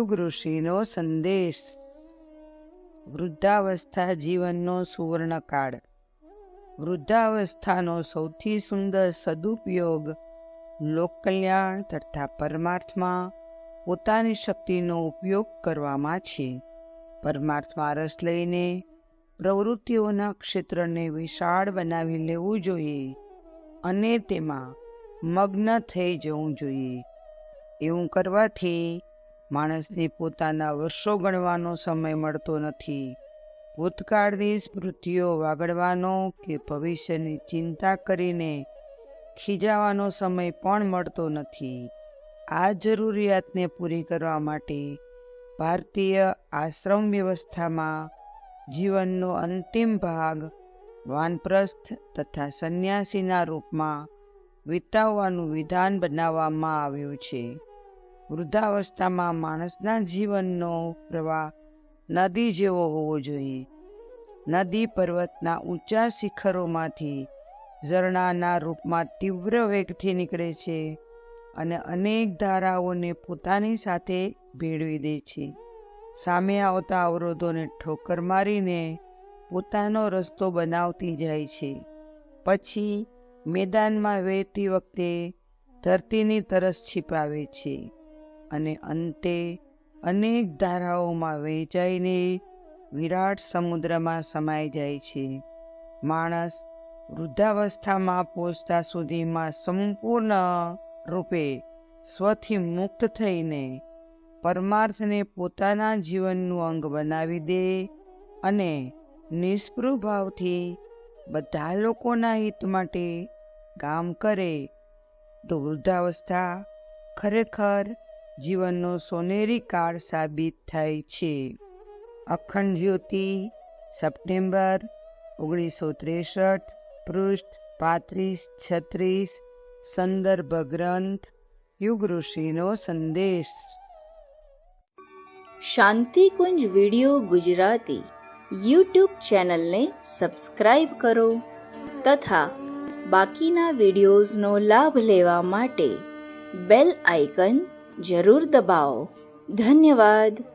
યુગ ઋષિનો સંદેશ. વૃદ્ધાવસ્થા જીવનનો સુવર્ણકાળ. વૃદ્ધાવસ્થાનો સૌથી સુંદર સદુપયોગ લોકકલ્યાણ તથા પરમાર્થમાં પોતાની શક્તિનો ઉપયોગ કરવામાં છે. પરમાર્થમાં રસ લઈને પ્રવૃત્તિઓના ક્ષેત્રને વિશાળ બનાવી લેવું જોઈએ અને તેમાં મગ્ન થઈ જવું જોઈએ. એવું કરવાથી માણસને પોતાના વર્ષો ગણવાનો સમય મળતો નથી. ભૂતકાળની સ્મૃતિઓ વાગડવાનો કે ભવિષ્યની ચિંતા કરીને ખીજાવાનો સમય પણ મળતો નથી. આ જરૂરિયાતને પૂરી કરવા માટે ભારતીય આશ્રમ વ્યવસ્થામાં જીવનનો અંતિમ ભાગ વાનપ્રસ્થ તથા સંન્યાસીના રૂપમાં વિતાવવાનું વિધાન બનાવવામાં આવ્યું છે. વૃદ્ધાવસ્થામાં માણસના જીવનનો પ્રવાહ નદી જેવો હોવો જોઈએ. નદી પર્વતના ઊંચા શિખરોમાંથી ઝરણાના રૂપમાં તીવ્ર વેગથી નીકળે છે અને અનેક ધારાઓને પોતાની સાથે ભેળવી દે છે. સામે આવતા અવરોધોને ઠોકર મારીને પોતાનો રસ્તો બનાવતી જાય છે. પછી મેદાનમાં વહેતી વખતે ધરતીની તરસ छिपाવે છે અને અંતે અનેક ધારાઓમાં વહેંચાઈને વિરાટ સમુદ્રમાં સમાઈ જાય છે. માણસ વૃદ્ધાવસ્થામાં પહોંચતા સુધીમાં સંપૂર્ણ રૂપે સ્વથી મુક્ત થઈને પરમાર્થને પોતાના જીવનનું અંગ બનાવી દે અને નિષ્પૃહ ભાવથી બધા લોકોના હિત માટે કામ કરે તો વૃદ્ધાવસ્થા ખરેખર જીવનનો સોનેરી કાળ સાબિત થાય છે. અખંડ જ્યોતિ, સપ્ટેમ્બર 1963, પૃષ્ઠ 35-36, સંદર્ભ ગ્રંથ યુગ ઋષિનો સંદેશ. શાંતિકુંજ વિડિયો ગુજરાતી યુટ્યુબ ચેનલને સબસ્ક્રાઇબ કરો તથા બાકીના વિડિયોઝનો લાભ લેવા માટે બેલ આઇકન જરૂર દબાવો. ધન્યવાદ.